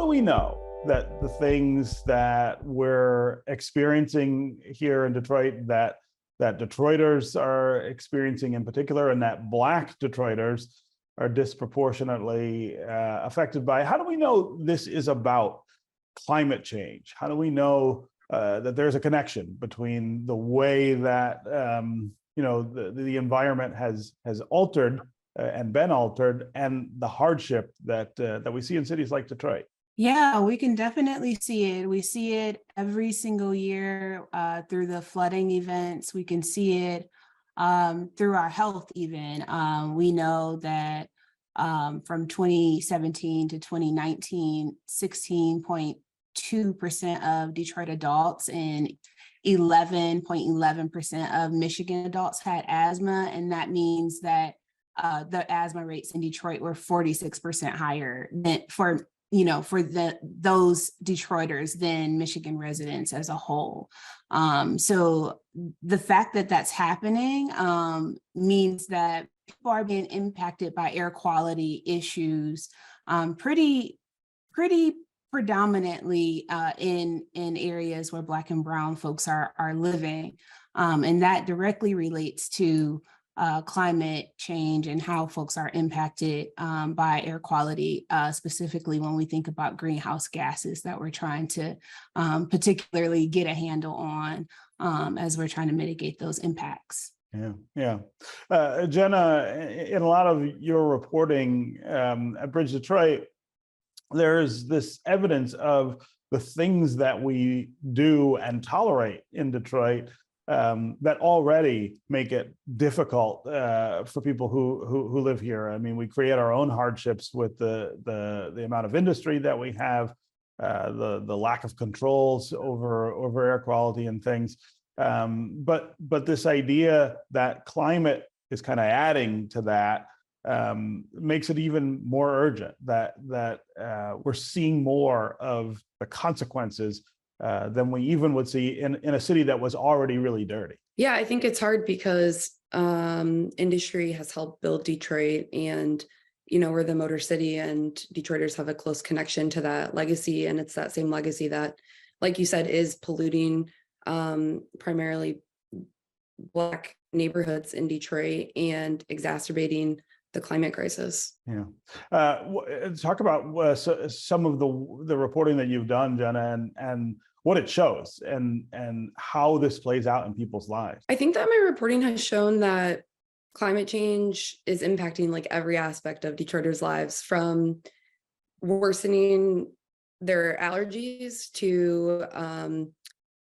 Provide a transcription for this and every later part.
do we know that the things that we're experiencing here in Detroit, that Detroiters are experiencing in particular, and that Black Detroiters are disproportionately affected by? How do we know this is about climate change? How do we know that there's a connection between the way that the environment has altered and been altered, and the hardship that we see in cities like Detroit? Yeah, we can definitely see it. We see it every single year through the flooding events. We can see it through our health even. We know that from 2017 to 2019, 16.2% of Detroit adults and 11.11% of Michigan adults had asthma. And that means that the asthma rates in Detroit were 46% higher than for those Detroiters than Michigan residents as a whole. So the fact that that's happening means that people are being impacted by air quality issues pretty predominantly in areas where Black and Brown folks are living. And that directly relates to climate change and how folks are impacted by air quality, specifically when we think about greenhouse gases that we're trying to particularly get a handle on as we're trying to mitigate those impacts. Yeah. Jena, in a lot of your reporting at BridgeDetroit, there's this evidence of the things that we do and tolerate in Detroit that already make it difficult for people who live here. I mean, we create our own hardships with the amount of industry that we have, the lack of controls over air quality and things. But this idea that climate is kind of adding to that makes it even more urgent that we're seeing more of the consequences than we even would see in a city that was already really dirty. Yeah, I think it's hard because industry has helped build Detroit, and we're the Motor City, and Detroiters have a close connection to that legacy. And it's that same legacy that, like you said, is polluting primarily Black neighborhoods in Detroit and exacerbating the climate crisis. Yeah. Talk about some of the reporting that you've done, Jena, and what it shows and how this plays out in people's lives. I think that my reporting has shown that climate change is impacting like every aspect of Detroiters' lives, from worsening their allergies to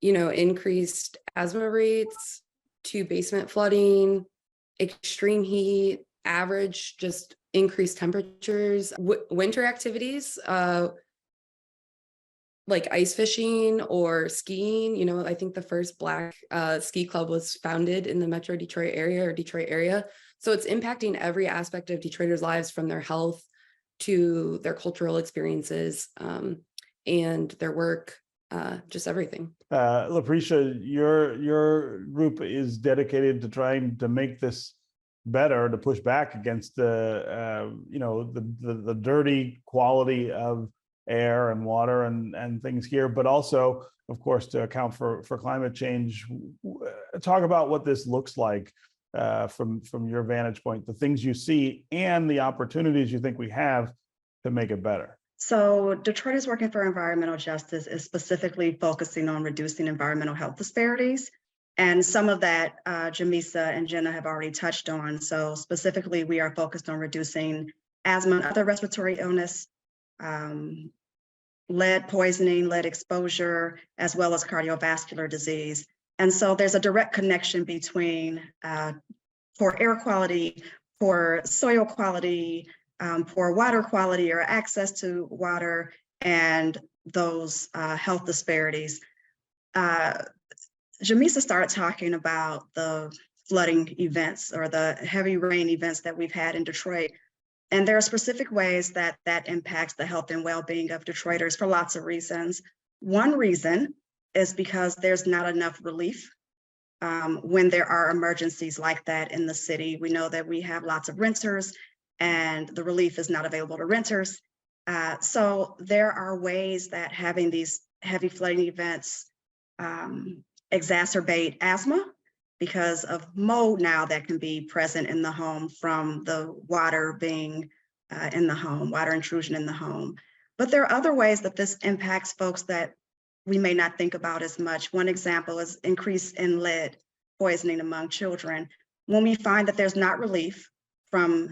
increased asthma rates, to basement flooding, extreme heat, average just increased temperatures, winter activities like ice fishing or skiing. I think the first Black ski club was founded in the Metro Detroit area. So it's impacting every aspect of Detroiters' lives, from their health to their cultural experiences and their work, just everything. Laprisha, your group is dedicated to trying to make this better, to push back against the dirty quality of air and water and things here, but also, of course, to account for climate change. Talk about what this looks like from your vantage point, the things you see and the opportunities you think we have to make it better. So Detroiters Working for Environmental Justice is specifically focusing on reducing environmental health disparities. And some of that Jamesa and Jena have already touched on. So specifically, we are focused on reducing asthma and other respiratory illness, lead poisoning, lead exposure, as well as cardiovascular disease. And so there's a direct connection between poor air quality, poor soil quality, poor water quality or access to water, and those health disparities. Jamesa started talking about the flooding events or the heavy rain events that we've had in Detroit. And there are specific ways that impacts the health and well-being of Detroiters for lots of reasons. One reason is because there's not enough relief when there are emergencies like that in the city. We know that we have lots of renters and the relief is not available to renters. So there are ways that having these heavy flooding events exacerbate asthma because of mold now that can be present in the home from the water being in the home, water intrusion in the home. But there are other ways that this impacts folks that we may not think about as much. One example is increase in lead poisoning among children. When we find that there's not relief from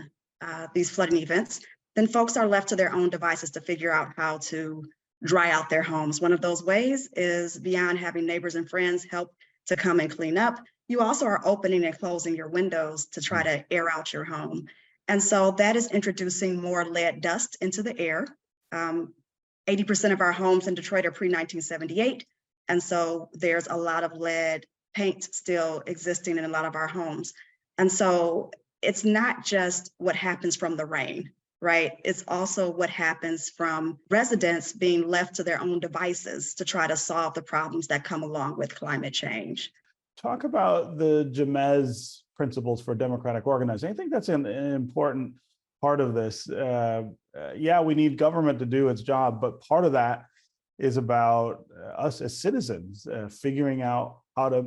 these flooding events, then folks are left to their own devices to figure out how to dry out their homes. One of those ways is beyond having neighbors and friends help to come and clean up, you also are opening and closing your windows to try to air out your home. And so that is introducing more lead dust into the air. 80% of our homes in Detroit are pre-1978. And so there's a lot of lead paint still existing in a lot of our homes. And so it's not just what happens from the rain, right? It's also what happens from residents being left to their own devices to try to solve the problems that come along with climate change. Talk about the Jamesa principles for democratic organizing. I think that's an important part of this. Yeah, we need government to do its job, but part of that is about us as citizens figuring out how to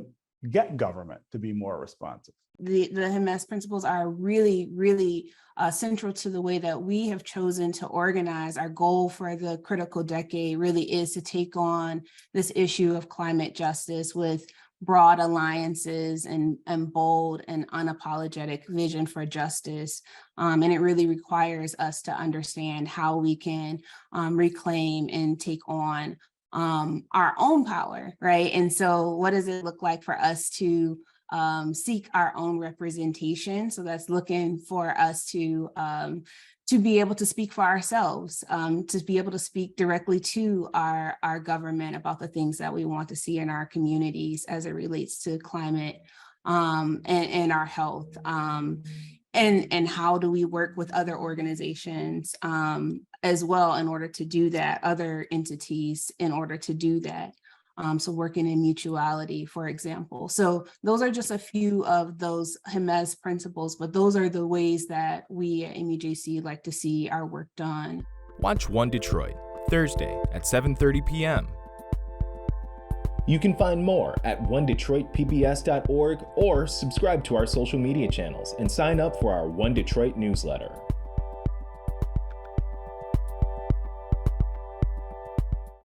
get government to be more responsive. The Jamesa principles are really, really central to the way that we have chosen to organize. Our goal for the critical decade really is to take on this issue of climate justice with broad alliances and bold and unapologetic vision for justice. And it really requires us to understand how we can reclaim and take on our own power, right? And so what does it look like for us to seek our own representation? So that's looking for us to be able to speak for ourselves, to be able to speak directly to our government about the things that we want to see in our communities as it relates to climate and our health. And how do we work with other organizations as well in order to do that, other entities in order to do that. So working in mutuality, for example. So those are just a few of those Jamesa principles, but those are the ways that we at MUJC like to see our work done. Watch One Detroit, Thursday at 7:30 p.m. You can find more at onedetroitpbs.org or subscribe to our social media channels and sign up for our One Detroit newsletter.